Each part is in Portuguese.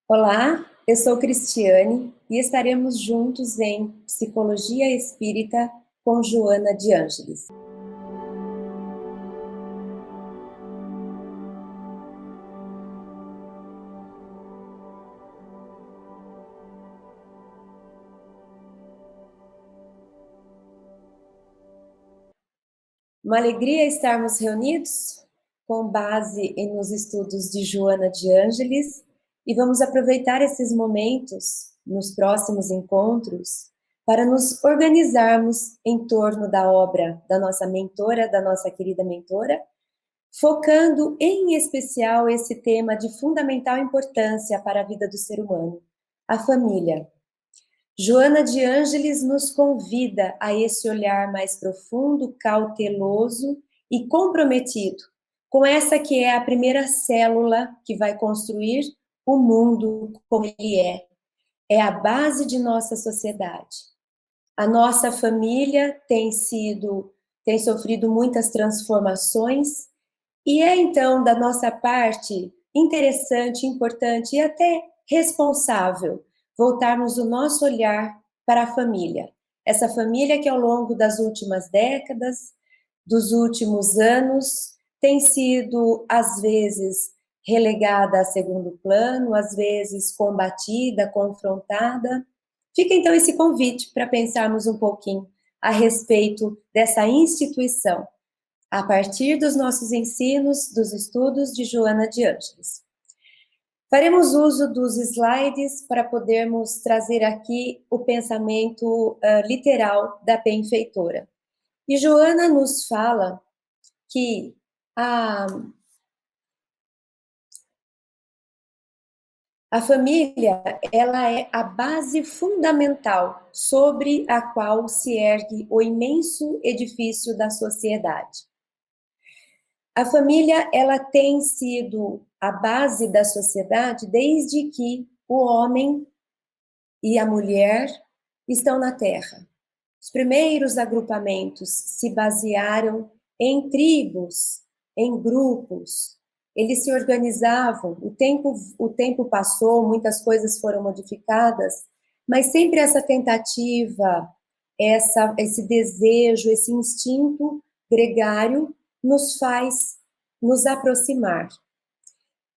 Olá, eu sou Cristiane e estaremos juntos em Psicologia Espírita com Joana de Ângeles. Uma alegria estarmos reunidos com base nos estudos de Joana de Ângeles e vamos aproveitar esses momentos nos próximos encontros para nos organizarmos em torno da obra da nossa mentora, da nossa querida mentora, focando em especial esse tema de fundamental importância para a vida do ser humano, a família. Joana de Ângeles nos convida a esse olhar mais profundo, cauteloso e comprometido com essa que é a primeira célula que vai construir o mundo como ele é. É a base de nossa sociedade. A nossa família tem sofrido muitas transformações e é então da nossa parte interessante, importante e até responsável voltarmos o nosso olhar para a família. Essa família que ao longo das últimas décadas, dos últimos anos, tem sido às vezes relegada a segundo plano, às vezes combatida, confrontada. Fica então esse convite para pensarmos um pouquinho a respeito dessa instituição a partir dos nossos ensinos, dos estudos de Joana de Ângeles. Faremos uso dos slides para podermos trazer aqui o pensamento literal da benfeitora. E Joana nos fala que a família, ela é a base fundamental sobre a qual se ergue o imenso edifício da sociedade. A família, ela tem sido a base da sociedade desde que o homem e a mulher estão na Terra. Os primeiros agrupamentos se basearam em tribos, em grupos. Eles se organizavam, o tempo passou, muitas coisas foram modificadas, mas sempre essa tentativa, esse desejo, esse instinto gregário nos faz nos aproximar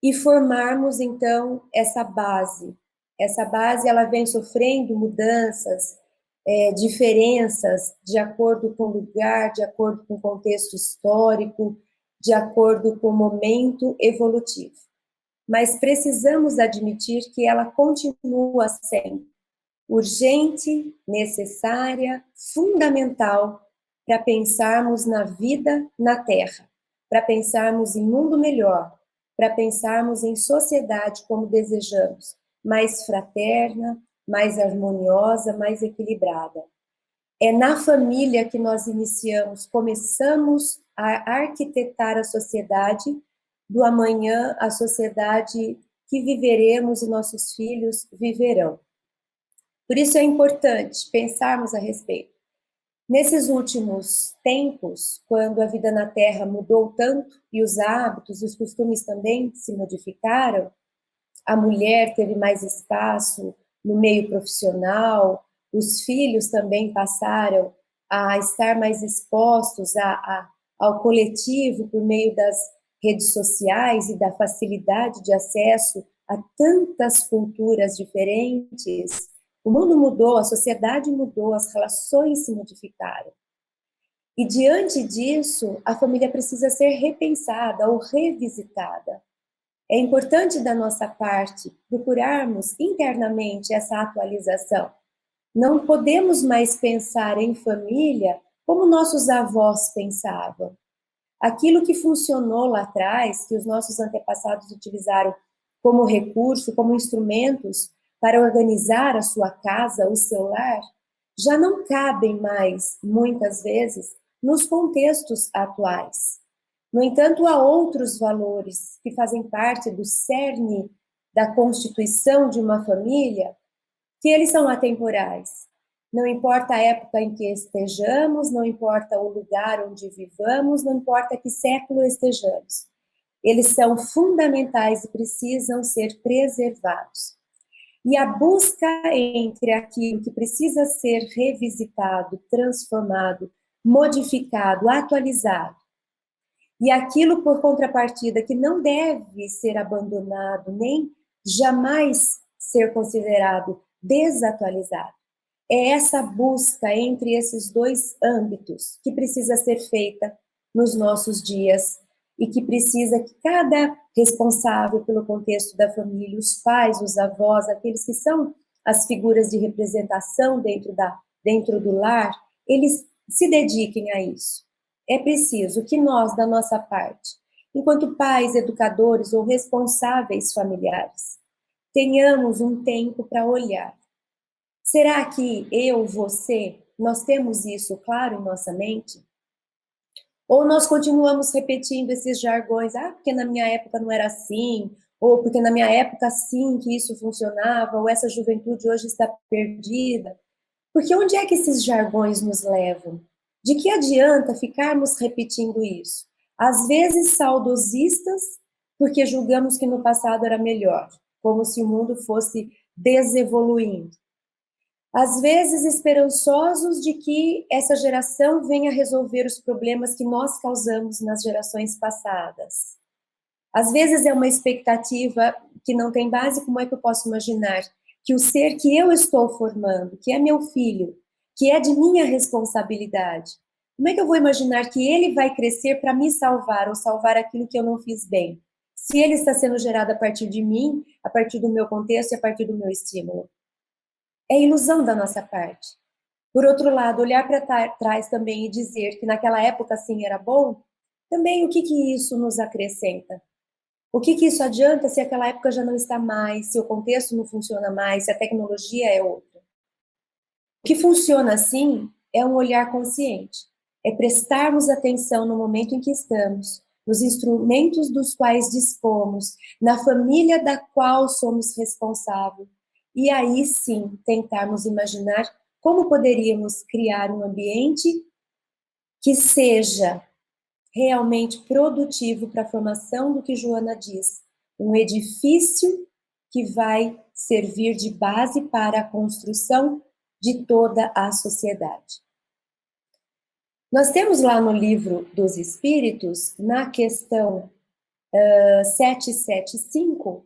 e formarmos então essa base. Essa base ela vem sofrendo mudanças, diferenças de acordo com o lugar, de acordo com o contexto histórico, de acordo com o momento evolutivo. Mas precisamos admitir que ela continua sendo urgente, necessária, fundamental para pensarmos na vida na Terra, para pensarmos em mundo melhor, para pensarmos em sociedade como desejamos, mais fraterna, mais harmoniosa, mais equilibrada. É na família que nós começamos a arquitetar a sociedade do amanhã, a sociedade que viveremos e nossos filhos viverão. Por isso é importante pensarmos a respeito. Nesses últimos tempos, quando a vida na Terra mudou tanto e os hábitos e os costumes também se modificaram, a mulher teve mais espaço no meio profissional, os filhos também passaram a estar mais expostos ao coletivo por meio das redes sociais e da facilidade de acesso a tantas culturas diferentes. O mundo mudou, a sociedade mudou, as relações se modificaram. E diante disso, a família precisa ser repensada ou revisitada. É importante da nossa parte procurarmos internamente essa atualização. Não podemos mais pensar em família como nossos avós pensavam. Aquilo que funcionou lá atrás, que os nossos antepassados utilizaram como recurso, como instrumentos para organizar a sua casa, o seu lar, já não cabem mais, muitas vezes, nos contextos atuais. No entanto, há outros valores que fazem parte do cerne da constituição de uma família, que eles são atemporais. Não importa a época em que estejamos, não importa o lugar onde vivamos, não importa que século estejamos. Eles são fundamentais e precisam ser preservados. E a busca entre aquilo que precisa ser revisitado, transformado, modificado, atualizado, e aquilo, por contrapartida, que não deve ser abandonado, nem jamais ser considerado desatualizado. É essa busca entre esses dois âmbitos que precisa ser feita nos nossos dias e que precisa que cada responsável pelo contexto da família, os pais, os avós, aqueles que são as figuras de representação dentro do lar, eles se dediquem a isso. É preciso que nós, da nossa parte, enquanto pais, educadores ou responsáveis familiares, tenhamos um tempo para olhar. Será que eu, você, nós temos isso claro em nossa mente? Ou nós continuamos repetindo esses jargões, porque na minha época não era assim, ou porque na minha época sim que isso funcionava, ou essa juventude hoje está perdida. Porque onde é que esses jargões nos levam? De que adianta ficarmos repetindo isso? Às vezes saudosistas, porque julgamos que no passado era melhor, como se o mundo fosse desevoluindo. Às vezes esperançosos de que essa geração venha resolver os problemas que nós causamos nas gerações passadas. Às vezes é uma expectativa que não tem base, como é que eu posso imaginar que o ser que eu estou formando, que é meu filho, que é de minha responsabilidade, como é que eu vou imaginar que ele vai crescer para me salvar ou salvar aquilo que eu não fiz bem? Se ele está sendo gerado a partir de mim, a partir do meu contexto e a partir do meu estímulo. É ilusão da nossa parte. Por outro lado, olhar para trás também e dizer que naquela época sim era bom, também o que isso nos acrescenta? O que isso adianta se aquela época já não está mais, se o contexto não funciona mais, se a tecnologia é outra? O que funciona assim é um olhar consciente, é prestarmos atenção no momento em que estamos, nos instrumentos dos quais dispomos, na família da qual somos responsáveis, e aí sim tentarmos imaginar como poderíamos criar um ambiente que seja realmente produtivo para a formação do que Joana diz, um edifício que vai servir de base para a construção de toda a sociedade. Nós temos lá no livro dos Espíritos, na questão 775,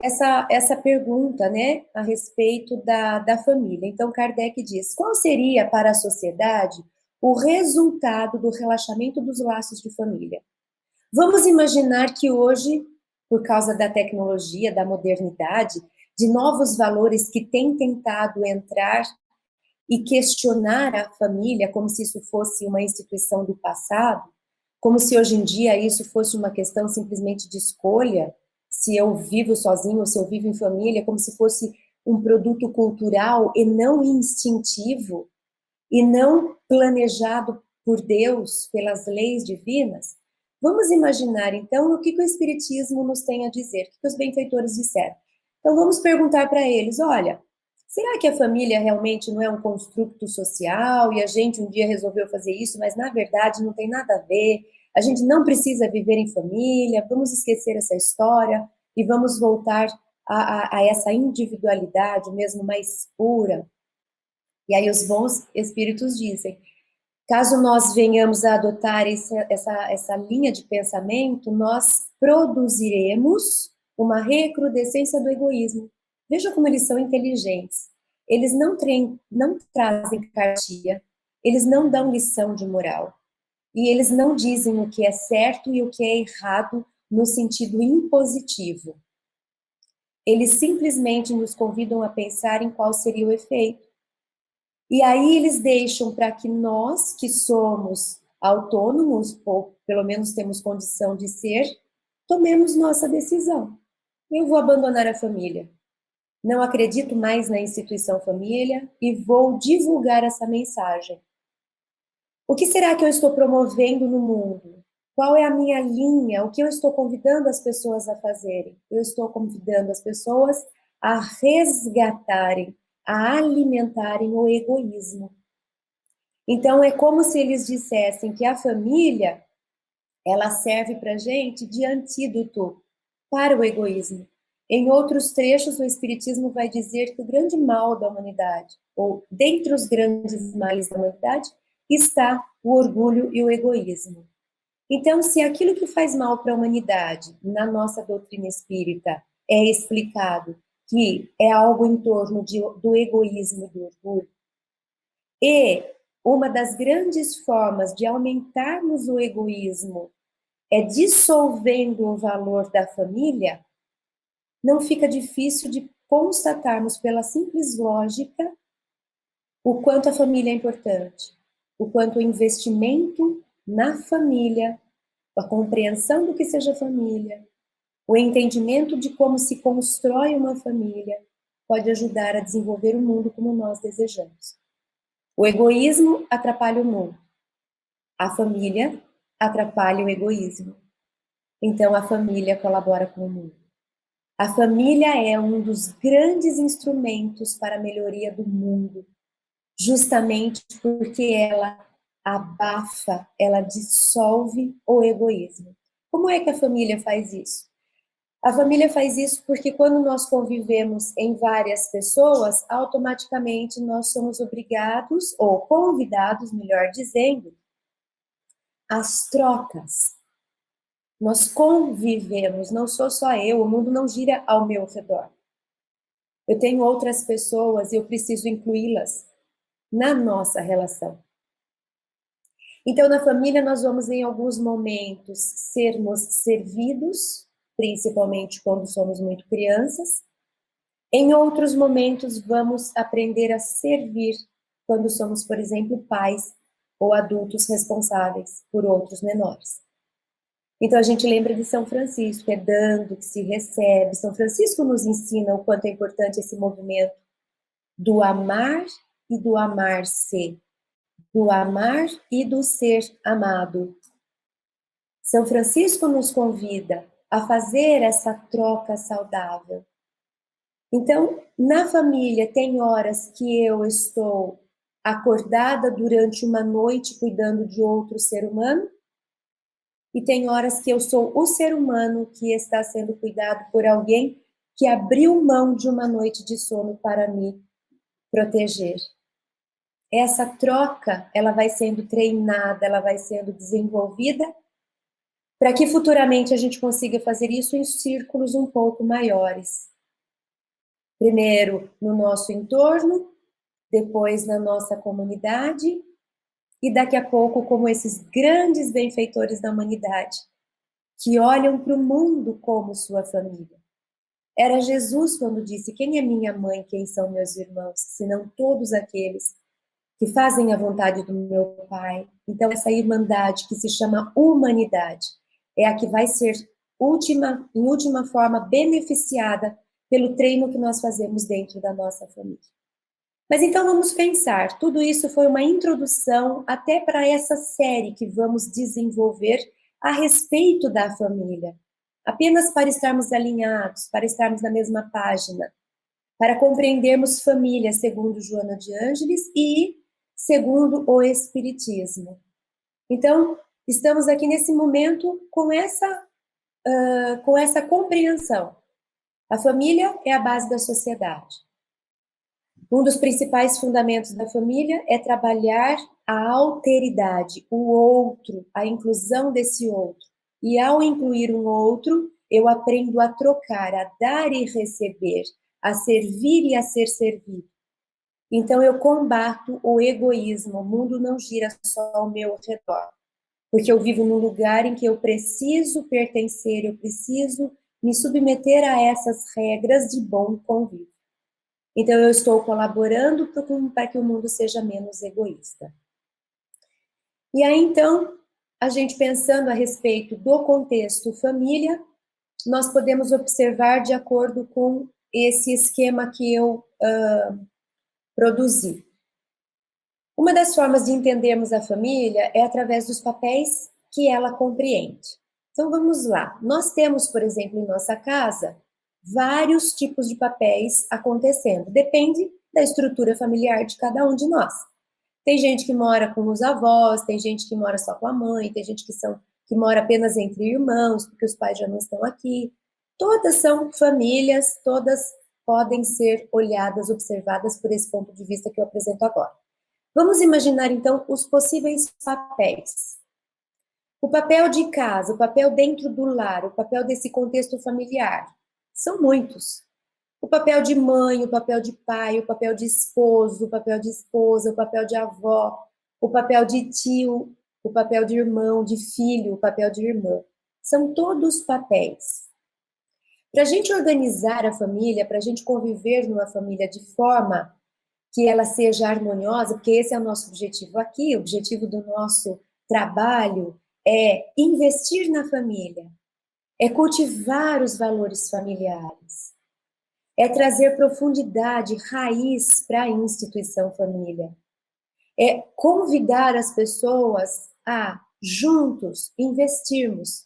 essa pergunta, né, a respeito da família. Então, Kardec diz, qual seria para a sociedade o resultado do relaxamento dos laços de família? Vamos imaginar que hoje, por causa da tecnologia, da modernidade, de novos valores que têm tentado entrar e questionar a família como se isso fosse uma instituição do passado, como se hoje em dia isso fosse uma questão simplesmente de escolha, se eu vivo sozinho ou se eu vivo em família, como se fosse um produto cultural e não instintivo, e não planejado por Deus, pelas leis divinas. Vamos imaginar, então, o que o Espiritismo nos tem a dizer, o que os benfeitores disseram. Então, vamos perguntar para eles, olha, será que a família realmente não é um construto social e a gente um dia resolveu fazer isso, mas na verdade não tem nada a ver, a gente não precisa viver em família, vamos esquecer essa história e vamos voltar a essa individualidade mesmo mais pura. E aí os bons espíritos dizem, caso nós venhamos a adotar essa linha de pensamento, nós produziremos uma recrudescência do egoísmo. Veja como eles são inteligentes. Eles não trazem cartilha, eles não dão lição de moral. E eles não dizem o que é certo e o que é errado no sentido impositivo. Eles simplesmente nos convidam a pensar em qual seria o efeito. E aí eles deixam para que nós, que somos autônomos, ou pelo menos temos condição de ser, tomemos nossa decisão. Eu vou abandonar a família. Não acredito mais na instituição família e vou divulgar essa mensagem. O que será que eu estou promovendo no mundo? Qual é a minha linha? O que eu estou convidando as pessoas a fazerem? Eu estou convidando as pessoas a resgatarem, a alimentarem o egoísmo. Então, é como se eles dissessem que a família, ela serve para a gente de antídoto para o egoísmo. Em outros trechos, o Espiritismo vai dizer que o grande mal da humanidade, ou dentre os grandes males da humanidade, está o orgulho e o egoísmo. Então, se aquilo que faz mal para a humanidade, na nossa doutrina espírita, é explicado que é algo em torno do egoísmo e do orgulho, e uma das grandes formas de aumentarmos o egoísmo é dissolvendo o valor da família, não fica difícil de constatarmos pela simples lógica o quanto a família é importante, o quanto o investimento na família, a compreensão do que seja família, o entendimento de como se constrói uma família, pode ajudar a desenvolver o mundo como nós desejamos. O egoísmo atrapalha o mundo. A família atrapalha o egoísmo. Então, a família colabora com o mundo. A família é um dos grandes instrumentos para a melhoria do mundo, justamente porque ela abafa, ela dissolve o egoísmo. Como é que a família faz isso? A família faz isso porque quando nós convivemos em várias pessoas, automaticamente nós somos obrigados, ou convidados, melhor dizendo, às trocas. Nós convivemos, não sou só eu, o mundo não gira ao meu redor. Eu tenho outras pessoas e eu preciso incluí-las na nossa relação. Então, na família, nós vamos, em alguns momentos, sermos servidos, principalmente quando somos muito crianças. Em outros momentos, vamos aprender a servir, quando somos, por exemplo, pais ou adultos responsáveis por outros menores. Então, a gente lembra de São Francisco, é dando que se recebe. São Francisco nos ensina o quanto é importante esse movimento do amar e do amar-se, do amar e do ser amado. São Francisco nos convida a fazer essa troca saudável. Então, na família, tem horas que eu estou acordada durante uma noite cuidando de outro ser humano, e tem horas que eu sou o ser humano que está sendo cuidado por alguém que abriu mão de uma noite de sono para me proteger. Essa troca, ela vai sendo treinada, ela vai sendo desenvolvida, para que futuramente a gente consiga fazer isso em círculos um pouco maiores. Primeiro no nosso entorno, depois na nossa comunidade, e daqui a pouco como esses grandes benfeitores da humanidade, que olham para o mundo como sua família. Era Jesus quando disse: quem é minha mãe, quem são meus irmãos, senão todos aqueles que fazem a vontade do meu Pai. Então, essa irmandade que se chama humanidade é a que vai ser, em última forma, beneficiada pelo treino que nós fazemos dentro da nossa família. Mas então vamos pensar, tudo isso foi uma introdução até para essa série que vamos desenvolver a respeito da família, apenas para estarmos alinhados, para estarmos na mesma página, para compreendermos família segundo Joana de Ângeles e segundo o Espiritismo. Então, estamos aqui nesse momento com essa compreensão. A família é a base da sociedade. Um dos principais fundamentos da família é trabalhar a alteridade, o outro, a inclusão desse outro. E ao incluir um outro, eu aprendo a trocar, a dar e receber, a servir e a ser servido. Então eu combato o egoísmo, o mundo não gira só ao meu redor, porque eu vivo num lugar em que eu preciso pertencer, eu preciso me submeter a essas regras de bom convívio. Então, eu estou colaborando para que o mundo seja menos egoísta. E aí, então, a gente pensando a respeito do contexto família, nós podemos observar de acordo com esse esquema que eu produzi. Uma das formas de entendermos a família é através dos papéis que ela compreende. Então, vamos lá. Nós temos, por exemplo, em nossa casa, vários tipos de papéis acontecendo. Depende da estrutura familiar de cada um de nós. Tem gente que mora com os avós, tem gente que mora só com a mãe, tem gente que mora apenas entre irmãos, porque os pais já não estão aqui. Todas são famílias, todas podem ser olhadas, observadas por esse ponto de vista que eu apresento agora. Vamos imaginar, então, os possíveis papéis. O papel de casa, o papel dentro do lar, o papel desse contexto familiar. São muitos. O papel de mãe, o papel de pai, o papel de esposo, o papel de esposa, o papel de avó, o papel de tio, o papel de irmão, de filho, o papel de irmã. São todos papéis. Para a gente organizar a família, para a gente conviver numa família de forma que ela seja harmoniosa, porque esse é o nosso objetivo aqui, o objetivo do nosso trabalho é investir na família, é cultivar os valores familiares, é trazer profundidade, raiz para a instituição família, é convidar as pessoas a, juntos, investirmos,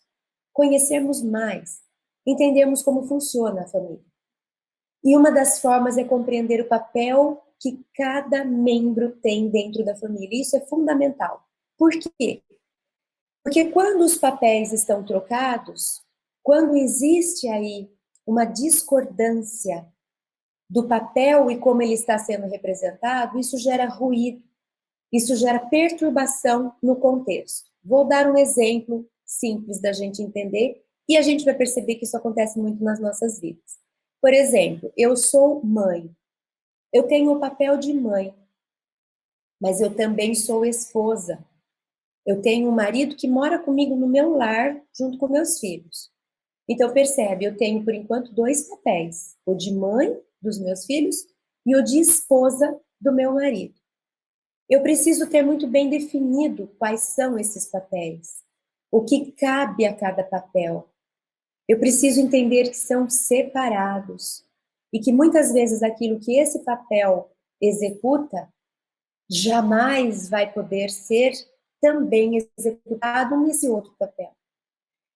conhecermos mais, entendermos como funciona a família. E uma das formas é compreender o papel que cada membro tem dentro da família. Isso é fundamental. Por quê? Porque quando os papéis estão trocados, quando existe aí uma discordância do papel e como ele está sendo representado, isso gera ruído, isso gera perturbação no contexto. Vou dar um exemplo simples da gente entender e a gente vai perceber que isso acontece muito nas nossas vidas. Por exemplo, eu sou mãe, eu tenho o papel de mãe, mas eu também sou esposa. Eu tenho um marido que mora comigo no meu lar, junto com meus filhos. Então, percebe, eu tenho, por enquanto, dois papéis. O de mãe dos meus filhos e o de esposa do meu marido. Eu preciso ter muito bem definido quais são esses papéis. O que cabe a cada papel. Eu preciso entender que são separados. E que muitas vezes aquilo que esse papel executa jamais vai poder ser também executado nesse outro papel.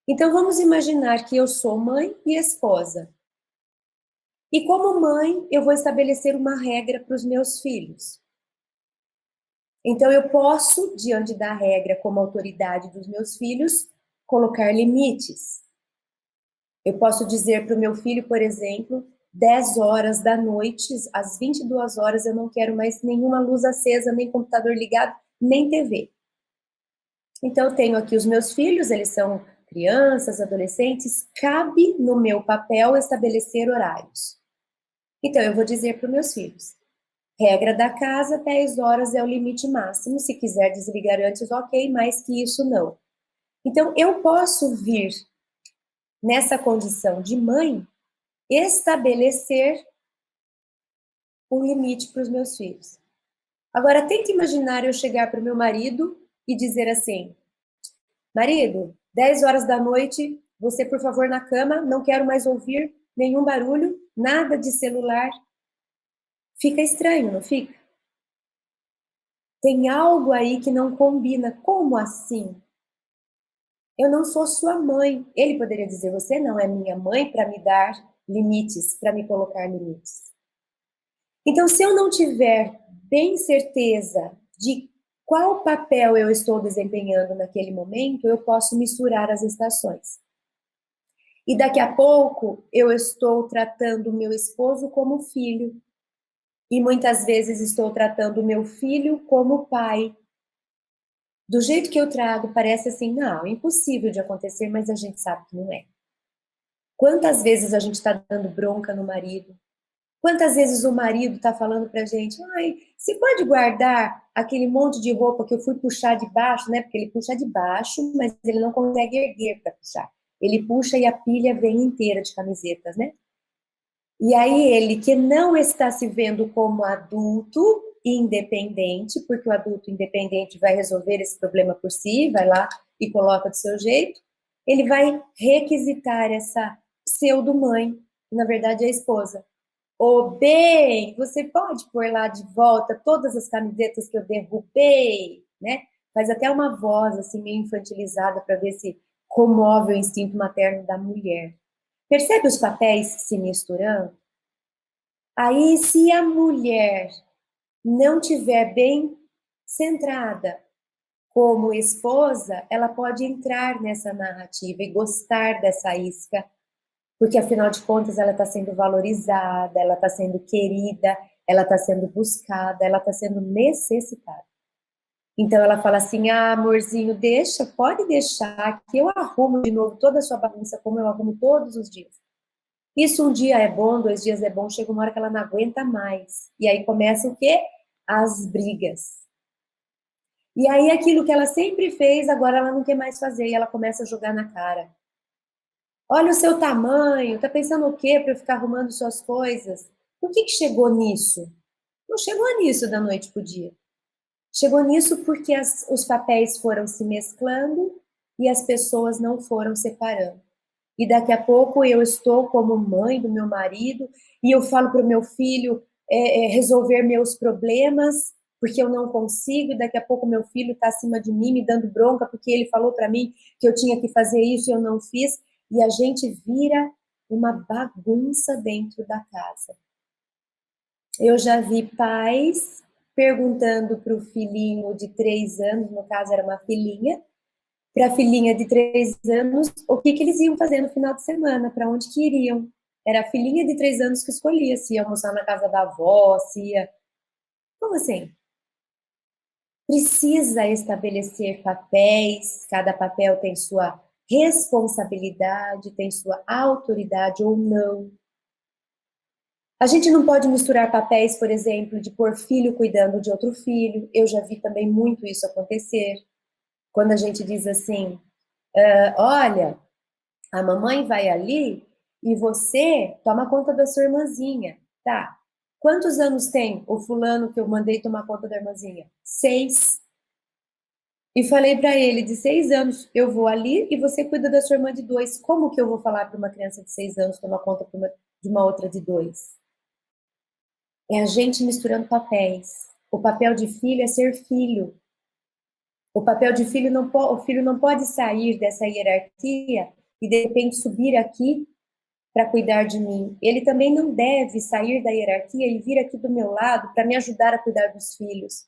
Então vamos imaginar que eu sou mãe e esposa. E como mãe, eu vou estabelecer uma regra para os meus filhos. Então eu posso, diante da regra como autoridade dos meus filhos, colocar limites. Eu posso dizer para o meu filho, por exemplo, 10 horas da noite, às 22 horas, eu não quero mais nenhuma luz acesa, nem computador ligado, nem TV. Então, eu tenho aqui os meus filhos, eles são crianças, adolescentes, cabe no meu papel estabelecer horários. Então, eu vou dizer para os meus filhos, regra da casa, 10 horas é o limite máximo, se quiser desligar antes, ok, mais que isso não. Então, eu posso vir, nessa condição de mãe, estabelecer um limite para os meus filhos. Agora, tenta imaginar eu chegar para o meu marido e dizer assim, marido, 10 horas da noite, você por favor na cama, não quero mais ouvir nenhum barulho, nada de celular. Fica estranho, não fica? Tem algo aí que não combina. Como assim? Eu não sou sua mãe. Ele poderia dizer, você não é minha mãe para me dar limites, para me colocar limites. Então, se eu não tiver bem certeza de qual papel eu estou desempenhando naquele momento, eu posso misturar as estações. E daqui a pouco eu estou tratando o meu esposo como filho. E muitas vezes estou tratando o meu filho como pai. Do jeito que eu trago, parece assim, não, é impossível de acontecer, mas a gente sabe que não é. Quantas vezes a gente está dando bronca no marido? Quantas vezes o marido está falando pra gente, ai, você pode guardar aquele monte de roupa que eu fui puxar de baixo, né? Porque ele puxa de baixo, mas ele não consegue erguer para puxar. Ele puxa e a pilha vem inteira de camisetas, né? E aí ele que não está se vendo como adulto independente, porque o adulto independente vai resolver esse problema por si, vai lá e coloca do seu jeito, ele vai requisitar essa pseudo-mãe, que na verdade é a esposa. Ô, bem, você pode pôr lá de volta todas as camisetas que eu derrubei, né? Faz até uma voz assim meio infantilizada para ver se comove o instinto materno da mulher. Percebe os papéis se misturando? Aí, se a mulher não tiver bem centrada como esposa, ela pode entrar nessa narrativa e gostar dessa isca porque afinal de contas ela está sendo valorizada, ela está sendo querida, ela está sendo buscada, ela está sendo necessitada. Então ela fala assim: ah, amorzinho, deixa, pode deixar, que eu arrumo de novo toda a sua bagunça, como eu arrumo todos os dias. Isso um dia é bom, 2 dias é bom, chega uma hora que ela não aguenta mais. E aí começa o quê? As brigas. E aí aquilo que ela sempre fez, agora ela não quer mais fazer, e ela começa a jogar na cara. Olha o seu tamanho, tá pensando o quê para eu ficar arrumando suas coisas? Por que chegou nisso? Não chegou nisso da noite pro dia. Chegou nisso porque os papéis foram se mesclando e as pessoas não foram separando. E daqui a pouco eu estou como mãe do meu marido e eu falo para o meu filho resolver meus problemas porque eu não consigo, e daqui a pouco meu filho está acima de mim me dando bronca porque ele falou para mim que eu tinha que fazer isso e eu não fiz, e a gente vira uma bagunça dentro da casa. Eu já vi pais perguntando para o filhinho de 3 anos, no caso era uma filhinha, para a filhinha de 3 anos, o que eles iam fazer no final de semana, para onde que iriam. Era a filhinha de 3 anos que escolhia se ia almoçar na casa da avó, se ia. Como assim? Precisa estabelecer papéis, cada papel tem sua responsabilidade, tem sua autoridade ou não. A gente não pode misturar papéis, por exemplo, de pôr filho cuidando de outro filho. Eu já vi também muito isso acontecer. Quando a gente diz assim, olha, a mamãe vai ali e você toma conta da sua irmãzinha, tá? Quantos anos tem o fulano que eu mandei tomar conta da irmãzinha? 6. E falei para ele, de 6 anos, eu vou ali e você cuida da sua irmã de 2. Como que eu vou falar para uma criança de 6 anos tomar conta de uma outra de 2? É a gente misturando papéis. O papel de filho é ser filho. O papel de filho não, o filho não pode sair dessa hierarquia e de repente subir aqui para cuidar de mim. Ele também não deve sair da hierarquia e vir aqui do meu lado para me ajudar a cuidar dos filhos.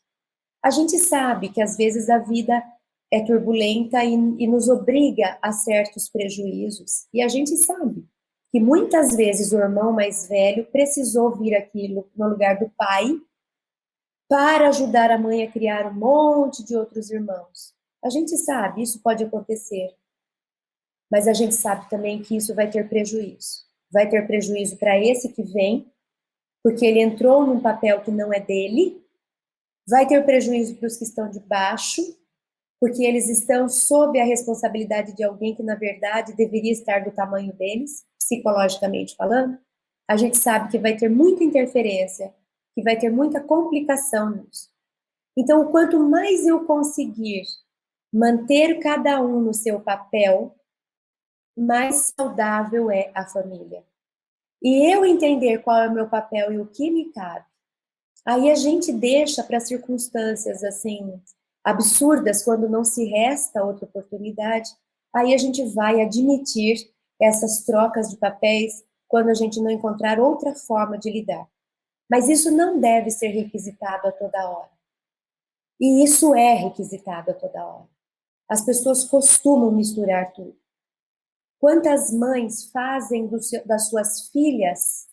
A gente sabe que às vezes a vida é turbulenta e nos obriga a certos prejuízos. E a gente sabe que muitas vezes o irmão mais velho precisou vir aqui no lugar do pai para ajudar a mãe a criar um monte de outros irmãos. A gente sabe, isso pode acontecer, mas a gente sabe também que isso vai ter prejuízo. Vai ter prejuízo para esse que vem, porque ele entrou num papel que não é dele, vai ter prejuízo para os que estão de baixo, porque eles estão sob a responsabilidade de alguém que, na verdade, deveria estar do tamanho deles, psicologicamente falando. A gente sabe que vai ter muita interferência, que vai ter muita complicação nisso. Então, quanto mais eu conseguir manter cada um no seu papel, mais saudável é a família. E eu entender qual é o meu papel e o que me cabe. Aí a gente deixa para circunstâncias assim absurdas, quando não se resta outra oportunidade, aí a gente vai admitir essas trocas de papéis quando a gente não encontrar outra forma de lidar. Mas isso não deve ser requisitado a toda hora. E isso é requisitado a toda hora. As pessoas costumam misturar tudo. Quantas mães fazem das suas filhas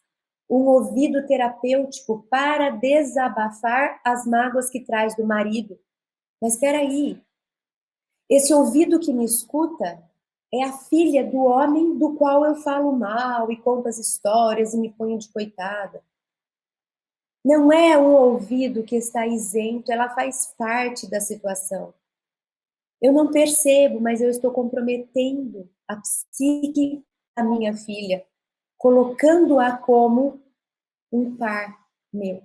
um ouvido terapêutico para desabafar as mágoas que traz do marido? Mas espera aí, esse ouvido que me escuta é a filha do homem do qual eu falo mal e conto as histórias e me ponho de coitada. Não é um ouvido que está isento, ela faz parte da situação. Eu não percebo, mas eu estou comprometendo a psique da minha filha, colocando-a como um par meu.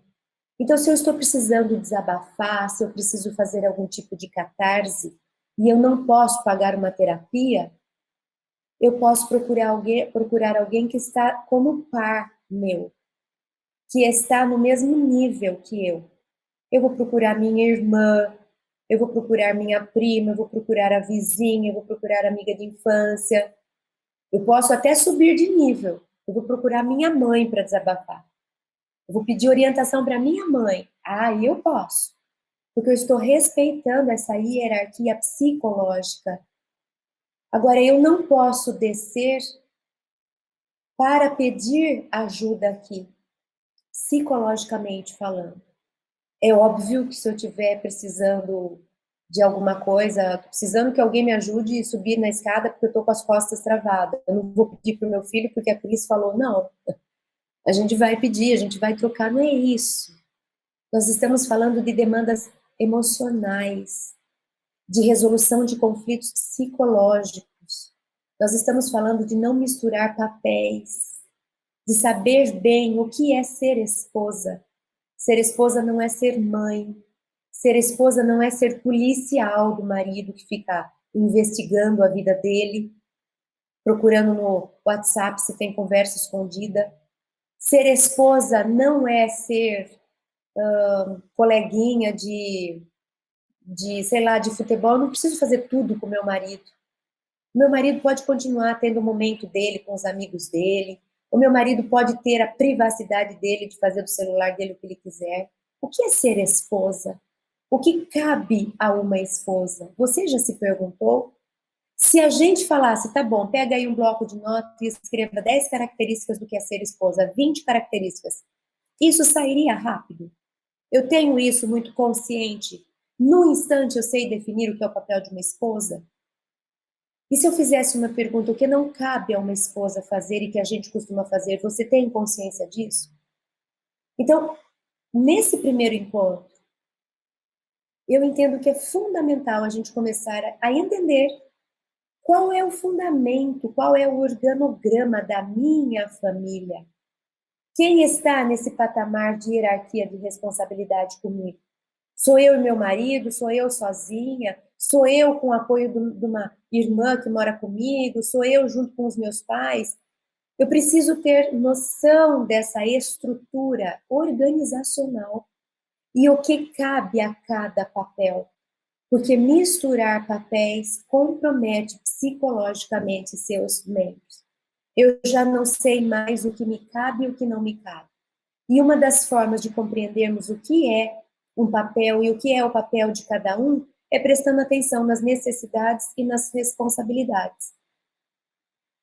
Então, se eu estou precisando desabafar, se eu preciso fazer algum tipo de catarse e eu não posso pagar uma terapia, eu posso procurar alguém que está como par meu, que está no mesmo nível que eu. Eu vou procurar minha irmã, eu vou procurar minha prima, eu vou procurar a vizinha, eu vou procurar a amiga de infância. Eu posso até subir de nível. Eu vou procurar minha mãe para desabafar. Eu vou pedir orientação para minha mãe. Ah, eu posso. Porque eu estou respeitando essa hierarquia psicológica. Agora, eu não posso descer para pedir ajuda aqui, psicologicamente falando. É óbvio que se eu estiver precisando de alguma coisa, precisando que alguém me ajude a subir na escada porque eu estou com as costas travadas, eu não vou pedir para o meu filho porque a Cris falou, não, a gente vai pedir, a gente vai trocar, não é isso. Nós estamos falando de demandas emocionais, de resolução de conflitos psicológicos. Nós estamos falando de não misturar papéis, de saber bem o que é ser esposa. Ser esposa não é ser mãe. Ser esposa não é ser policial do marido que fica investigando a vida dele, procurando no WhatsApp se tem conversa escondida. Ser esposa não é ser coleguinha sei lá, de futebol. Eu não preciso fazer tudo com meu marido. Meu marido pode continuar tendo o momento dele com os amigos dele. O meu marido pode ter a privacidade dele de fazer do celular dele o que ele quiser. O que é ser esposa? O que cabe a uma esposa? Você já se perguntou? Se a gente falasse, tá bom, pega aí um bloco de notas e escreva 10 características do que é ser esposa, 20 características, isso sairia rápido? Eu tenho isso muito consciente. No instante eu sei definir o que é o papel de uma esposa? E se eu fizesse uma pergunta, o que não cabe a uma esposa fazer e que a gente costuma fazer, você tem consciência disso? Então, nesse primeiro encontro, eu entendo que é fundamental a gente começar a entender qual é o fundamento, qual é o organograma da minha família. Quem está nesse patamar de hierarquia de responsabilidade comigo? Sou eu e meu marido? Sou eu sozinha? Sou eu com o apoio de uma irmã que mora comigo? Sou eu junto com os meus pais? Eu preciso ter noção dessa estrutura organizacional e o que cabe a cada papel, porque misturar papéis compromete psicologicamente seus membros. Eu já não sei mais o que me cabe e o que não me cabe. E uma das formas de compreendermos o que é um papel e o que é o papel de cada um é prestando atenção nas necessidades e nas responsabilidades.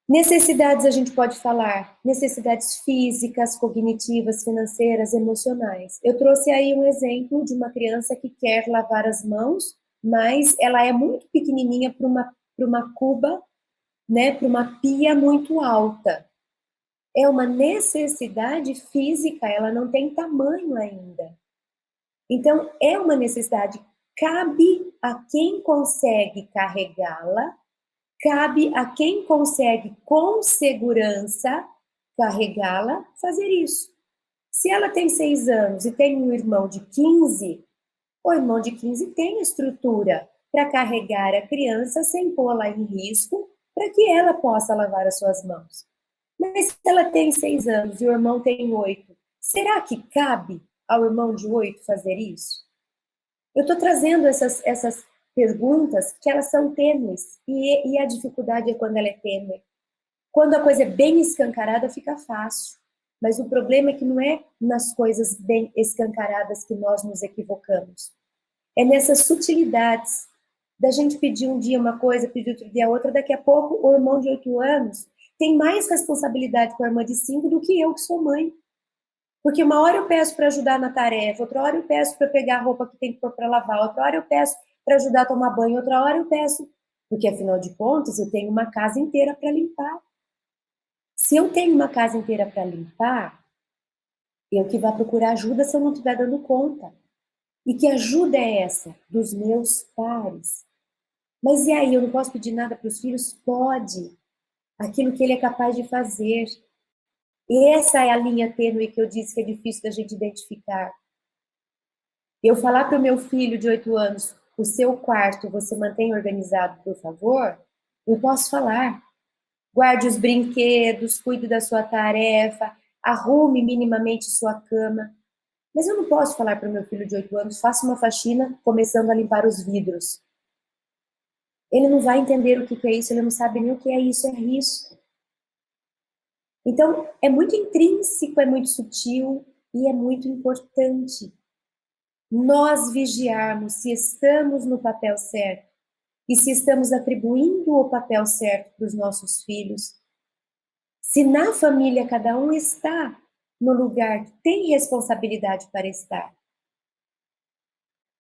Necessidades a gente pode falar, necessidades físicas, cognitivas, financeiras, emocionais. Eu trouxe aí um exemplo de uma criança que quer lavar as mãos, mas ela é muito pequenininha para uma cuba, né, para uma pia muito alta. É uma necessidade física, ela não tem tamanho ainda. Então, é uma necessidade, cabe a quem consegue carregá-la, cabe a quem consegue com segurança carregá-la fazer isso. Se ela tem 6 anos e tem um irmão de 15, o irmão de 15 tem estrutura para carregar a criança sem pô-la em risco, para que ela possa lavar as suas mãos. Mas se ela tem 6 anos e o irmão tem 8, será que cabe ao irmão de 8 fazer isso? Eu estou trazendo essas perguntas que elas são tênues, e a dificuldade é quando ela é tênue. Quando a coisa é bem escancarada, fica fácil. Mas o problema é que não é nas coisas bem escancaradas que nós nos equivocamos. É nessas sutilidades da gente pedir um dia uma coisa, pedir outro dia outra, daqui a pouco o irmão de 8 anos tem mais responsabilidade com a irmã de 5 do que eu, que sou mãe. Porque uma hora eu peço para ajudar na tarefa, outra hora eu peço para pegar a roupa que tem que pôr para lavar, outra hora eu peço para ajudar a tomar banho, outra hora eu peço, porque afinal de contas eu tenho uma casa inteira para limpar. Se eu tenho uma casa inteira para limpar, eu que vou procurar ajuda se eu não estiver dando conta. E que ajuda é essa? Dos meus pares. Mas e aí, eu não posso pedir nada para os filhos? Pode. Aquilo que ele é capaz de fazer. E essa é a linha tênue que eu disse que é difícil da gente identificar. Eu falar para o meu filho de 8 anos, o seu quarto você mantém organizado, por favor, eu posso falar. Guarde os brinquedos, cuide da sua tarefa, arrume minimamente sua cama. Mas eu não posso falar para o meu filho de 8 anos, faça uma faxina começando a limpar os vidros. Ele não vai entender o que é isso, ele não sabe nem o que é isso, é risco. Então, é muito intrínseco, é muito sutil e é muito importante nós vigiarmos se estamos no papel certo e se estamos atribuindo o papel certo para os nossos filhos, Se na família cada um está no lugar que tem responsabilidade para estar,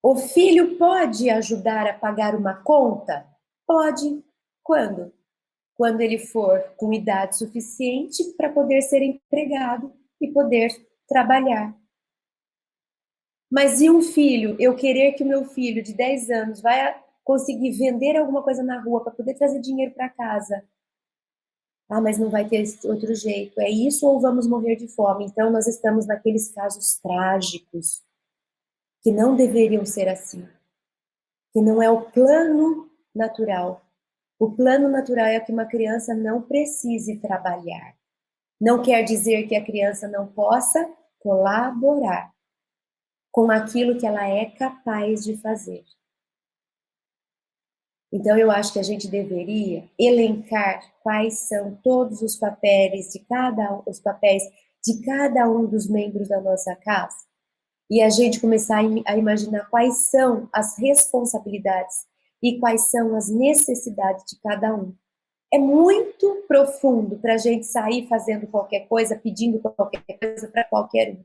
o filho pode ajudar a pagar uma conta? Pode. Quando? Quando ele for com idade suficiente para poder ser empregado e poder trabalhar. Mas e um filho, eu querer que o meu filho de 10 anos vai conseguir vender alguma coisa na rua para poder trazer dinheiro para casa? Ah, mas não vai ter outro jeito. É isso ou vamos morrer de fome? Então nós estamos naqueles casos trágicos que não deveriam ser assim, que não é o plano natural. O plano natural é que uma criança não precise trabalhar. Não quer dizer que a criança não possa colaborar com aquilo que ela é capaz de fazer. Então, eu acho que a gente deveria elencar quais são todos os papéis de cada um dos membros da nossa casa e a gente começar a imaginar quais são as responsabilidades e quais são as necessidades de cada um. É muito profundo para a gente sair fazendo qualquer coisa, pedindo qualquer coisa para qualquer um.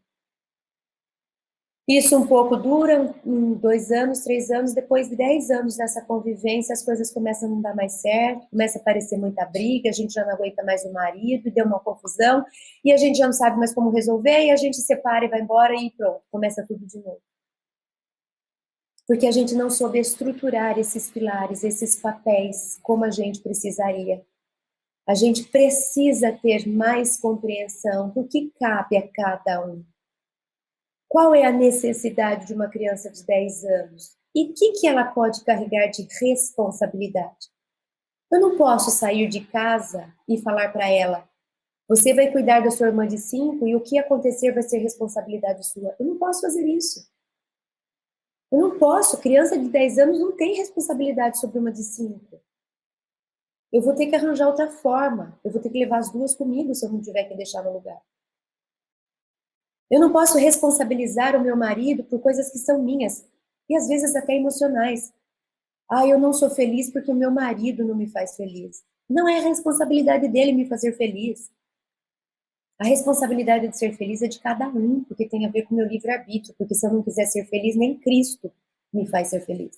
Isso um pouco dura, 2 anos, 3 anos, depois de 10 anos dessa convivência, as coisas começam a não dar mais certo, começa a aparecer muita briga, a gente já não aguenta mais o marido, e deu uma confusão, e a gente já não sabe mais como resolver, e a gente separa e vai embora, e pronto, começa tudo de novo. Porque a gente não soube estruturar esses pilares, esses papéis, como a gente precisaria. A gente precisa ter mais compreensão do que cabe a cada um. Qual é a necessidade de uma criança de 10 anos? E o que ela pode carregar de responsabilidade? Eu não posso sair de casa e falar para ela: você vai cuidar da sua irmã de 5 e o que acontecer vai ser responsabilidade sua. Eu não posso fazer isso. Eu não posso. Criança de 10 anos não tem responsabilidade sobre uma de 5. Eu vou ter que arranjar outra forma. Eu vou ter que levar as duas comigo se eu não tiver que deixar no lugar. Eu não posso responsabilizar o meu marido por coisas que são minhas e às vezes até emocionais. Ah, eu não sou feliz porque o meu marido não me faz feliz. Não é a responsabilidade dele me fazer feliz. A responsabilidade de ser feliz é de cada um, porque tem a ver com o meu livre-arbítrio, porque se eu não quiser ser feliz, nem Cristo me faz ser feliz.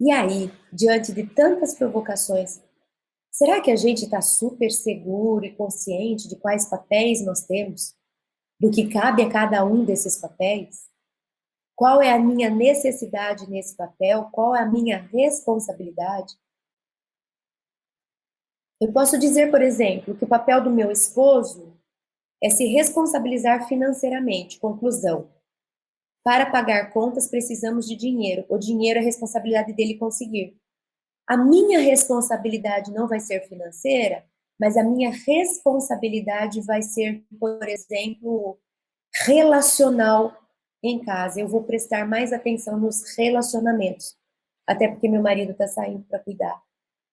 E aí, diante de tantas provocações, será que a gente está super seguro e consciente de quais papéis nós temos? Do que cabe a cada um desses papéis? Qual é a minha necessidade nesse papel? Qual é a minha responsabilidade? Eu posso dizer, por exemplo, que o papel do meu esposo é se responsabilizar financeiramente. Conclusão. Para pagar contas, precisamos de dinheiro. O dinheiro é a responsabilidade dele conseguir. A minha responsabilidade não vai ser financeira, mas a minha responsabilidade vai ser, por exemplo, relacional em casa. Eu vou prestar mais atenção nos relacionamentos. Até porque meu marido está saindo para cuidar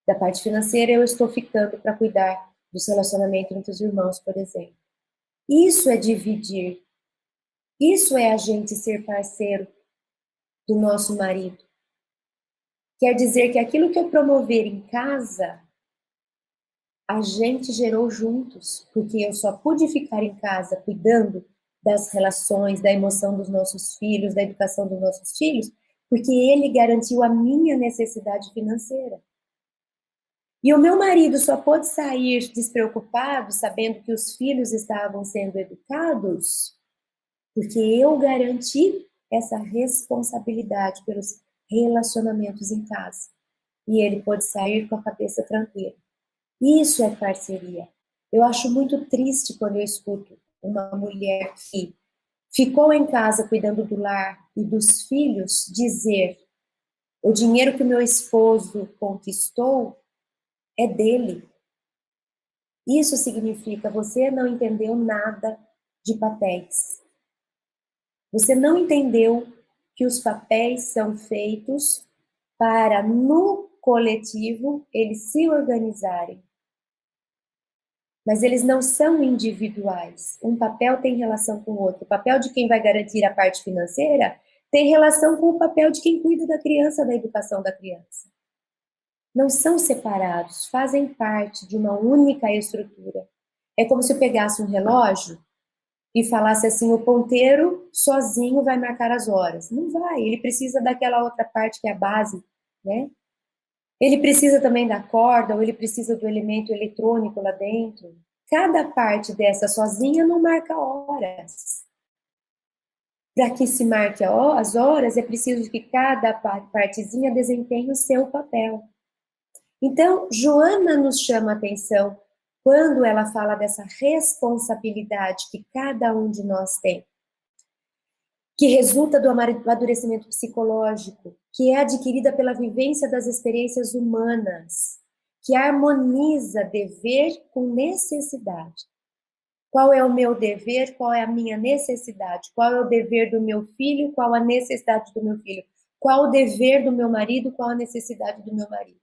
da parte financeira, eu estou ficando para cuidar dos relacionamentos entre os irmãos, por exemplo. Isso é dividir. Isso é a gente ser parceiro do nosso marido. Quer dizer que aquilo que eu promover em casa, a gente gerou juntos, porque eu só pude ficar em casa cuidando das relações, da emoção dos nossos filhos, da educação dos nossos filhos, porque ele garantiu a minha necessidade financeira. E o meu marido só pôde sair despreocupado, sabendo que os filhos estavam sendo educados, porque eu garanti essa responsabilidade pelos relacionamentos em casa. E ele pôde sair com a cabeça tranquila. Isso é parceria. Eu acho muito triste quando eu escuto uma mulher que ficou em casa cuidando do lar e dos filhos dizer: o dinheiro que o meu esposo conquistou é dele. Isso significa você não entendeu nada de papéis. Você não entendeu que os papéis são feitos para, no coletivo, eles se organizarem. Mas eles não são individuais. Um papel tem relação com o outro. O papel de quem vai garantir a parte financeira tem relação com o papel de quem cuida da criança, da educação da criança. não são separados, fazem parte de uma única estrutura. É como se eu pegasse um relógio e falasse assim, o ponteiro sozinho vai marcar as horas. Não vai, ele precisa daquela outra parte que é a base, né? Ele precisa também da corda, ou ele precisa do elemento eletrônico lá dentro. Cada parte dessa sozinha não marca horas. Para que se marque as horas, é preciso que cada partezinha desempenhe o seu papel. Então, Joana nos chama a atenção quando ela fala dessa responsabilidade que cada um de nós tem, que resulta do amadurecimento psicológico, que é adquirida pela vivência das experiências humanas, que harmoniza dever com necessidade. Qual é o meu dever? Qual é a minha necessidade? Qual é o dever do meu filho? Qual a necessidade do meu filho? Qual o dever do meu marido? Qual a necessidade do meu marido?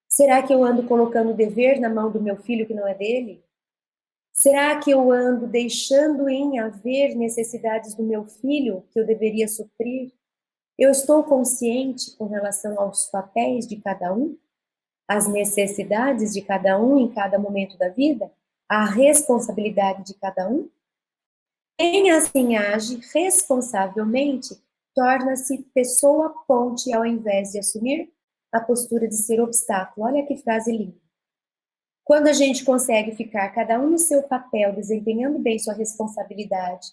Será que eu ando colocando o dever na mão do meu filho que não é dele? Será que eu ando deixando em haver necessidades do meu filho que eu deveria suprir? Eu estou consciente com relação aos papéis de cada um? As necessidades de cada um em cada momento da vida? A responsabilidade de cada um? Quem assim age responsavelmente torna-se pessoa ponte ao invés de assumir a postura de ser obstáculo. Olha que frase linda. Quando a gente consegue ficar cada um no seu papel, desempenhando bem sua responsabilidade,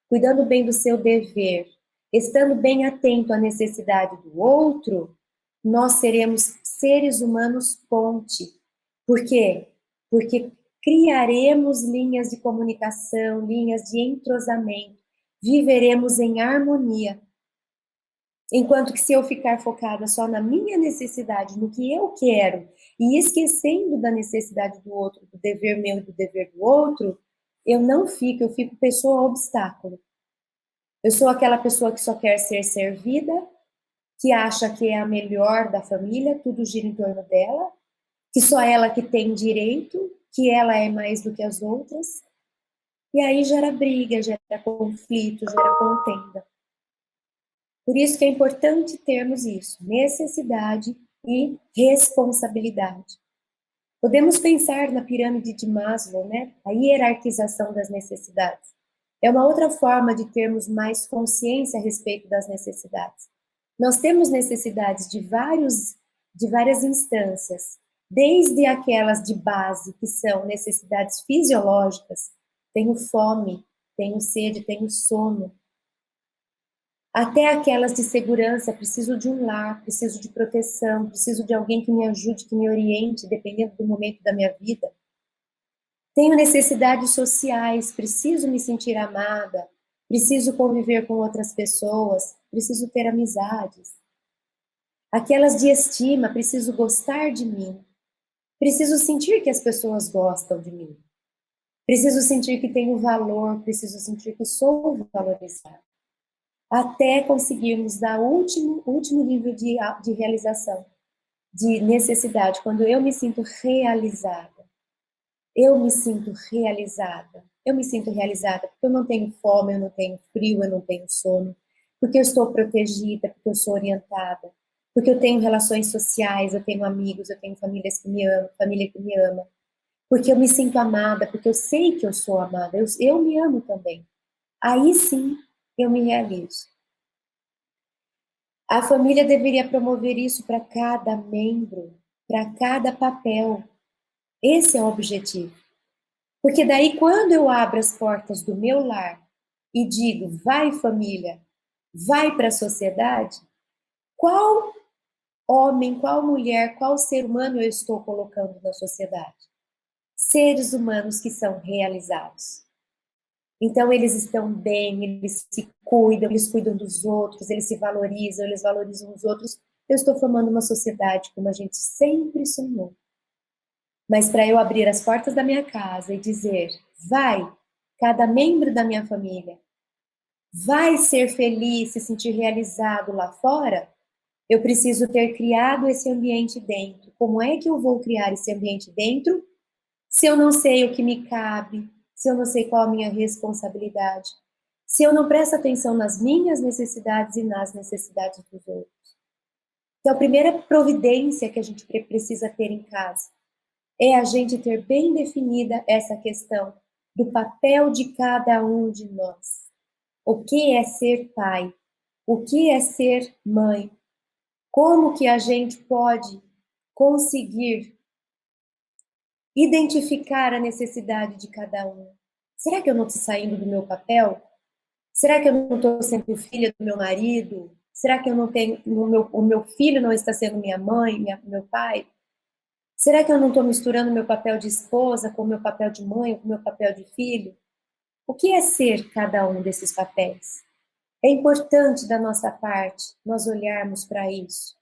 cuidando bem do seu dever, estando bem atento à necessidade do outro, nós seremos seres humanos ponte. Por quê? Porque criaremos linhas de comunicação, linhas de entrosamento, viveremos em harmonia. Enquanto que se eu ficar focada só na minha necessidade, no que eu quero, e esquecendo da necessidade do outro, do dever meu e do dever do outro, eu não fico, eu fico pessoa obstáculo. Eu sou aquela pessoa que só quer ser servida, que acha que é a melhor da família, tudo gira em torno dela, que só ela que tem direito, que ela é mais do que as outras. E aí gera briga, gera conflito, gera contenda. Por isso que é importante termos isso, necessidade e responsabilidade. Podemos pensar na pirâmide de Maslow, né? A hierarquização das necessidades. É uma outra forma de termos mais consciência a respeito das necessidades. Nós temos necessidades de várias instâncias, desde aquelas de base, que são necessidades fisiológicas, tenho fome, tenho sede, tenho sono, até aquelas de segurança, preciso de um lar, preciso de proteção, preciso de alguém que me ajude, que me oriente, dependendo do momento da minha vida. Tenho necessidades sociais, preciso me sentir amada, preciso conviver com outras pessoas, preciso ter amizades. Aquelas de estima, preciso gostar de mim, preciso sentir que as pessoas gostam de mim, preciso sentir que tenho valor, preciso sentir que sou valorizada. Até conseguirmos dar o último nível de realização, de necessidade, quando eu me sinto realizada. Eu me sinto realizada. Eu me sinto realizada porque eu não tenho fome, eu não tenho frio, eu não tenho sono, porque eu estou protegida, porque eu sou orientada, porque eu tenho relações sociais, eu tenho amigos, eu tenho famílias que me amam, família que me ama, porque eu me sinto amada, porque eu sei que eu sou amada, eu me amo também. Aí sim eu me realizo. A família deveria promover isso para cada membro, para cada papel. Esse é o objetivo. Porque daí, quando eu abro as portas do meu lar e digo, vai família, vai para a sociedade, qual homem, qual mulher, qual ser humano eu estou colocando na sociedade? Seres humanos que são realizados. Então, eles estão bem, eles se cuidam, eles cuidam dos outros, eles se valorizam, eles valorizam os outros. Eu estou formando uma sociedade como a gente sempre sonhou. Mas para eu abrir as portas da minha casa e dizer, vai, cada membro da minha família, vai ser feliz, se sentir realizado lá fora, eu preciso ter criado esse ambiente dentro. Como é que eu vou criar esse ambiente dentro se eu não sei o que me cabe, se eu não sei qual a minha responsabilidade, se eu não presto atenção nas minhas necessidades e nas necessidades dos outros? Então, a primeira providência que a gente precisa ter em casa é a gente ter bem definida essa questão do papel de cada um de nós. O que é ser pai? O que é ser mãe? Como que a gente pode conseguir identificar a necessidade de cada um? Será que eu não estou saindo do meu papel? Será que eu não estou sendo filha do meu marido? Será que eu não tenho, o meu filho não está sendo minha mãe, meu pai? Será que eu não estou misturando meu papel de esposa com o meu papel de mãe, com o meu papel de filho? O que é ser cada um desses papéis? É importante da nossa parte nós olharmos para isso,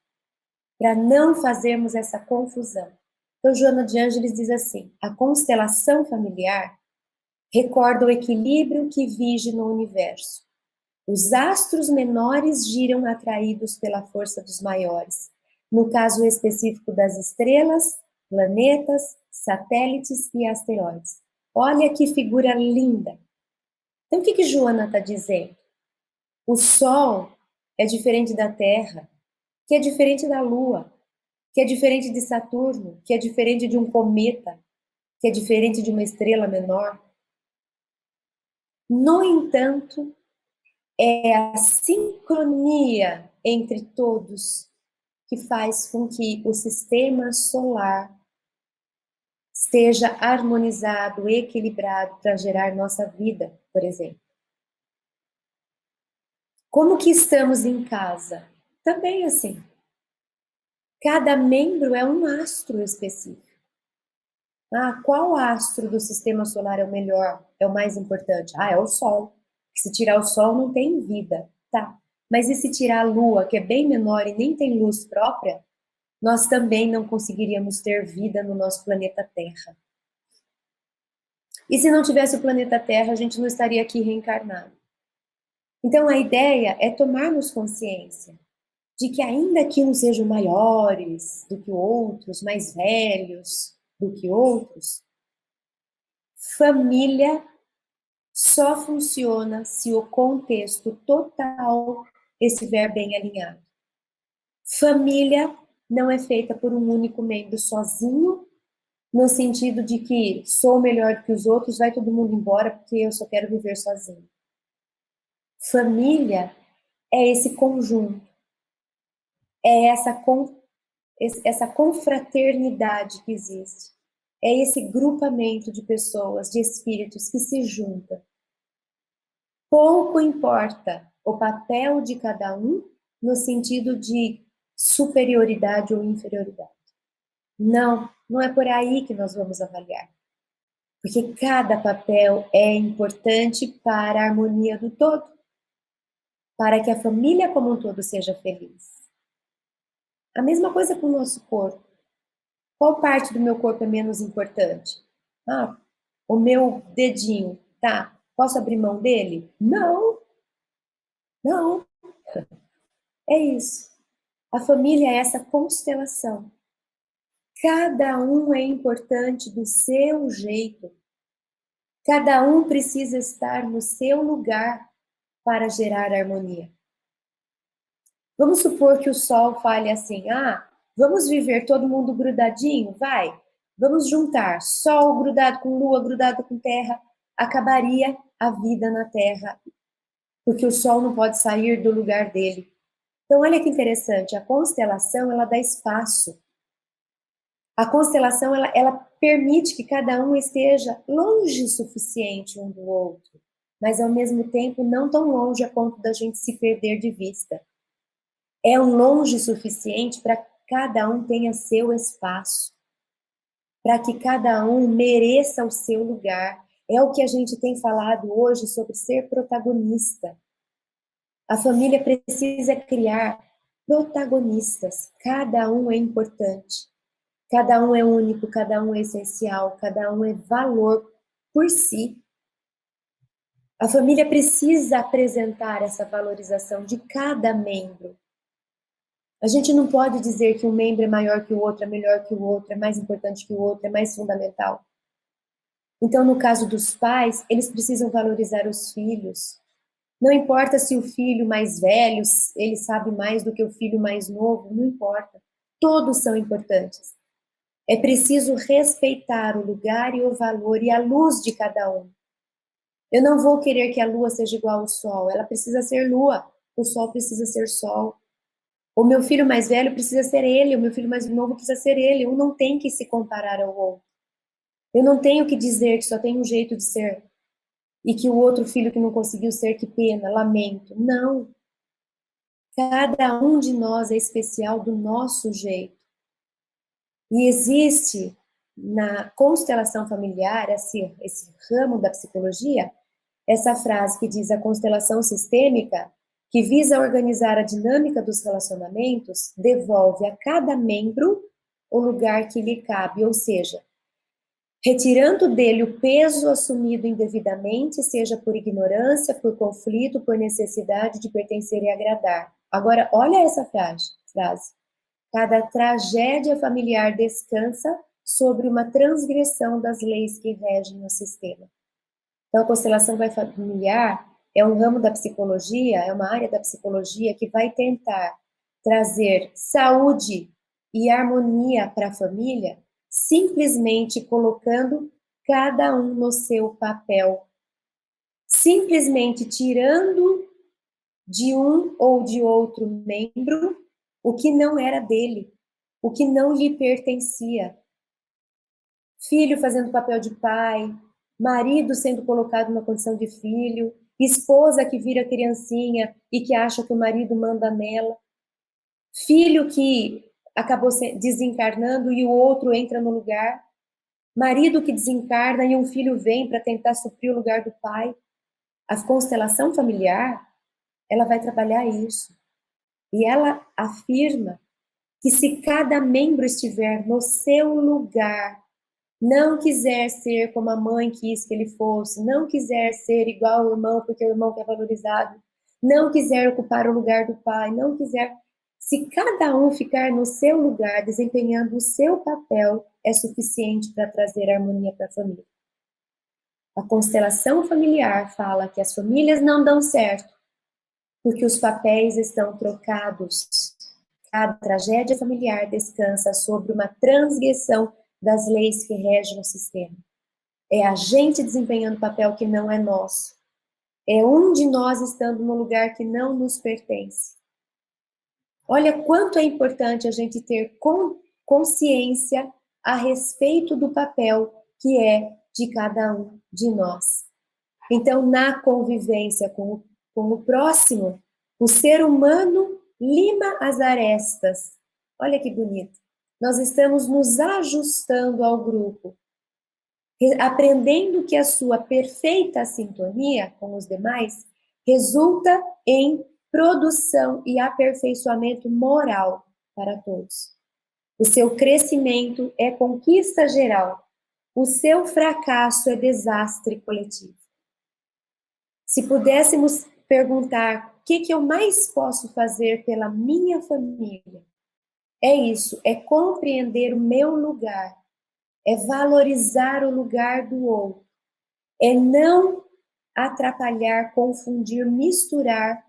para não fazermos essa confusão. Então, Joana de Ângeles diz assim: a constelação familiar recorda o equilíbrio que vige no universo. Os astros menores giram atraídos pela força dos maiores. No caso específico das estrelas, planetas, satélites e asteroides. Olha que figura linda! Então, o que Joana está dizendo? O Sol é diferente da Terra, que é diferente da Lua, que é diferente de Saturno, que é diferente de um cometa, que é diferente de uma estrela menor. No entanto, é a sincronia entre todos que faz com que o sistema solar esteja harmonizado, equilibrado para gerar nossa vida, por exemplo. Como que estamos em casa? Também assim. Cada membro é um astro específico. Ah, qual astro do sistema solar é o melhor? É o mais importante? Ah, é o Sol. Se tirar o Sol, não tem vida. Tá. Mas e se tirar a Lua, que é bem menor e nem tem luz própria, nós também não conseguiríamos ter vida no nosso planeta Terra. E se não tivesse o planeta Terra, a gente não estaria aqui reencarnado. Então, a ideia é tomarmos consciência de que ainda que uns sejam maiores do que outros, mais velhos do que outros, família só funciona se o contexto total estiver bem alinhado. Família não é feita por um único membro sozinho, no sentido de que sou melhor do que os outros, vai todo mundo embora porque eu só quero viver sozinho. Família é esse conjunto, é essa confraternidade que existe, é esse grupamento de pessoas, de espíritos que se juntam. Pouco importa o papel de cada um no sentido de superioridade ou inferioridade. Não, não é por aí que nós vamos avaliar. Porque cada papel é importante para a harmonia do todo, para que a família como um todo seja feliz. A mesma coisa com o nosso corpo. Qual parte do meu corpo é menos importante? Ah, o meu dedinho, tá? Posso abrir mão dele? Não, não. É isso. A família é essa constelação. Cada um é importante do seu jeito. Cada um precisa estar no seu lugar para gerar harmonia. Vamos supor que o Sol fale assim: ah, vamos viver todo mundo grudadinho? Vai. Vamos juntar Sol grudado com Lua, grudado com Terra. Acabaria a vida na Terra, porque o Sol não pode sair do lugar dele. Então, olha que interessante, a constelação, ela dá espaço. A constelação, ela permite que cada um esteja longe o suficiente um do outro, mas ao mesmo tempo não tão longe a ponto da gente se perder de vista. É um longe suficiente para que cada um tenha seu espaço, para que cada um mereça o seu lugar. É o que a gente tem falado hoje sobre ser protagonista. A família precisa criar protagonistas. Cada um é importante. Cada um é único, cada um é essencial, cada um é valor por si. A família precisa apresentar essa valorização de cada membro. A gente não pode dizer que um membro é maior que o outro, é melhor que o outro, é mais importante que o outro, é mais fundamental. Então, no caso dos pais, eles precisam valorizar os filhos. Não importa se o filho mais velho, ele sabe mais do que o filho mais novo, não importa. Todos são importantes. É preciso respeitar o lugar e o valor e a luz de cada um. Eu não vou querer que a lua seja igual ao sol, ela precisa ser lua, o sol precisa ser sol. O meu filho mais velho precisa ser ele, o meu filho mais novo precisa ser ele. Um não tem que se comparar ao outro. Eu não tenho que dizer que só tem um jeito de ser e que o outro filho que não conseguiu ser, que pena, lamento. Não. Cada um de nós é especial do nosso jeito. E existe na constelação familiar, esse ramo da psicologia, essa frase que diz: a constelação sistêmica, que visa organizar a dinâmica dos relacionamentos, devolve a cada membro o lugar que lhe cabe, ou seja, retirando dele o peso assumido indevidamente, seja por ignorância, por conflito, por necessidade de pertencer e agradar. Agora, olha essa frase. Cada tragédia familiar descansa sobre uma transgressão das leis que regem o sistema. Então, a constelação familiar é um ramo da psicologia, é uma área da psicologia que vai tentar trazer saúde e harmonia para a família, simplesmente colocando cada um no seu papel, simplesmente tirando de um ou de outro membro o que não era dele, o que não lhe pertencia. Filho fazendo papel de pai, marido sendo colocado na condição de filho, esposa que vira criancinha e que acha que o marido manda nela, filho que acabou desencarnando e o outro entra no lugar, marido que desencarna e um filho vem para tentar suprir o lugar do pai. A constelação familiar, ela vai trabalhar isso. E ela afirma que se cada membro estiver no seu lugar, não quiser ser como a mãe quis que ele fosse, não quiser ser igual ao irmão porque o irmão quer valorizado, não quiser ocupar o lugar do pai, não quiser... Se cada um ficar no seu lugar, desempenhando o seu papel, é suficiente para trazer harmonia para a família. A constelação familiar fala que as famílias não dão certo porque os papéis estão trocados. Cada tragédia familiar descansa sobre uma transgressão das leis que regem o sistema. É a gente desempenhando papel que não é nosso. É um de nós estando no lugar que não nos pertence. Olha quanto é importante a gente ter consciência a respeito do papel que é de cada um de nós. Então, na convivência com o próximo, o ser humano lima as arestas. Olha que bonito. Nós estamos nos ajustando ao grupo, aprendendo que a sua perfeita sintonia com os demais resulta em produção e aperfeiçoamento moral para todos. O seu crescimento é conquista geral. O seu fracasso é desastre coletivo. Se pudéssemos perguntar o que eu mais posso fazer pela minha família, é isso, é compreender o meu lugar, é valorizar o lugar do outro, é não atrapalhar, confundir, misturar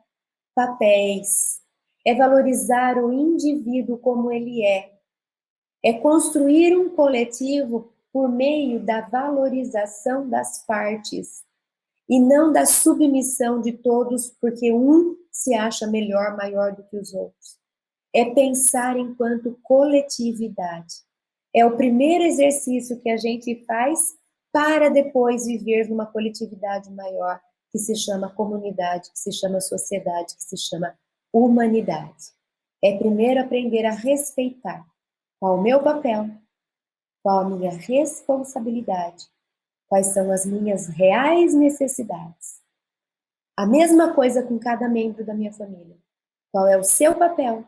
papéis, é valorizar o indivíduo como ele é construir um coletivo por meio da valorização das partes e não da submissão de todos porque um se acha melhor, maior do que os outros. É pensar enquanto coletividade. É o primeiro exercício que a gente faz para depois viver numa coletividade maior, que se chama comunidade, que se chama sociedade, que se chama humanidade. É primeiro aprender a respeitar qual o meu papel, qual a minha responsabilidade, quais são as minhas reais necessidades. A mesma coisa com cada membro da minha família. Qual é o seu papel?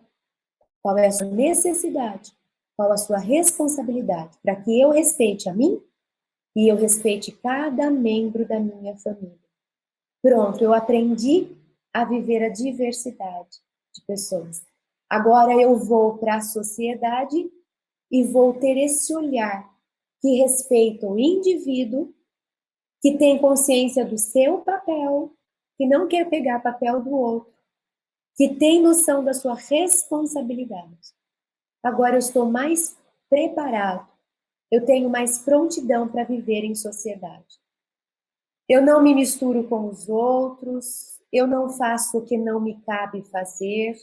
Qual é a sua necessidade? Qual a sua responsabilidade? Para que eu respeite a mim e eu respeite cada membro da minha família. Pronto, eu aprendi a viver a diversidade de pessoas. Agora eu vou para a sociedade e vou ter esse olhar que respeita o indivíduo, que tem consciência do seu papel que não quer pegar papel do outro, que tem noção da sua responsabilidade. Agora eu estou mais preparado, eu tenho mais prontidão para viver em sociedade. Eu não me misturo com os outros, eu não faço o que não me cabe fazer,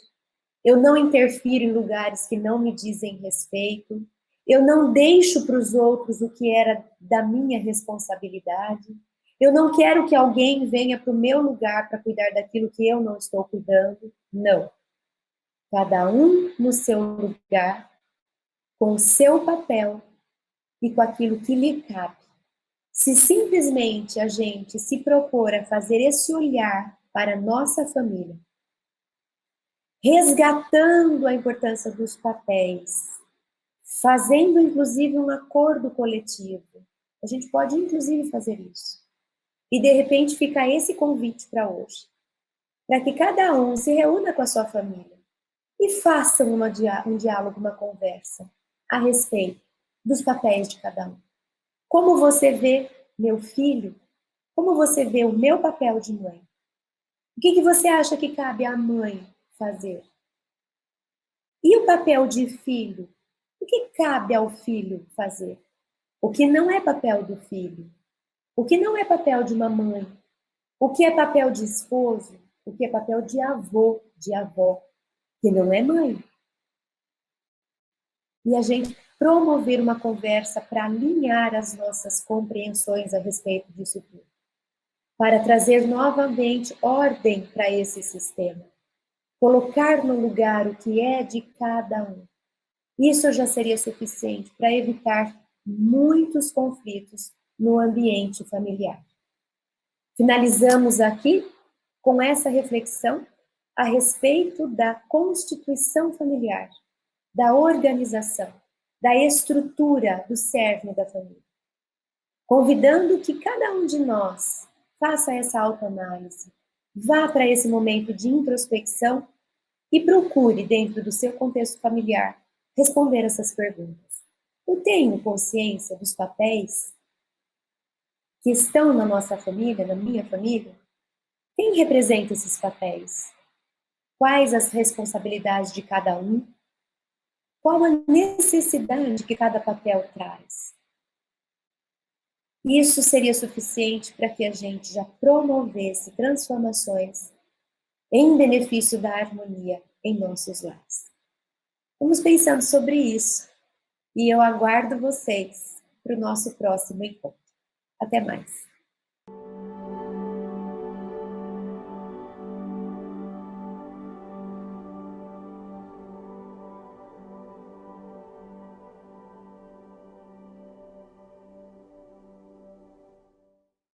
eu não interfiro em lugares que não me dizem respeito, eu não deixo para os outros o que era da minha responsabilidade, eu não quero que alguém venha para o meu lugar para cuidar daquilo que eu não estou cuidando, não. Cada um no seu lugar, com o seu papel e com aquilo que lhe cabe. Se simplesmente a gente se propor a fazer esse olhar para a nossa família, resgatando a importância dos papéis, fazendo inclusive um acordo coletivo, a gente pode inclusive fazer isso. E de repente fica esse convite para hoje, para que cada um se reúna com a sua família e façam um diálogo, uma conversa a respeito dos papéis de cada um. Como você vê meu filho? Como você vê o meu papel de mãe? O que você acha que cabe à mãe fazer? E o papel de filho? O que cabe ao filho fazer? O que não é papel do filho? O que não é papel de uma mãe? O que é papel de esposo? O que é papel de avô, de avó? Que não é mãe. E a gente promover uma conversa para alinhar as nossas compreensões a respeito disso tudo. Para trazer novamente ordem para esse sistema. Colocar no lugar o que é de cada um. Isso já seria suficiente para evitar muitos conflitos no ambiente familiar. Finalizamos aqui com essa reflexão a respeito da constituição familiar, da organização, da estrutura do cerne da família. Convidando que cada um de nós faça essa autoanálise, vá para esse momento de introspecção e procure, dentro do seu contexto familiar, responder essas perguntas. Eu tenho consciência dos papéis que estão na nossa família, na minha família? Quem representa esses papéis? Quais as responsabilidades de cada um? Qual a necessidade que cada papel traz? Isso seria suficiente para que a gente já promovesse transformações em benefício da harmonia em nossos lares. Vamos pensando sobre isso e eu aguardo vocês para o nosso próximo encontro. Até mais!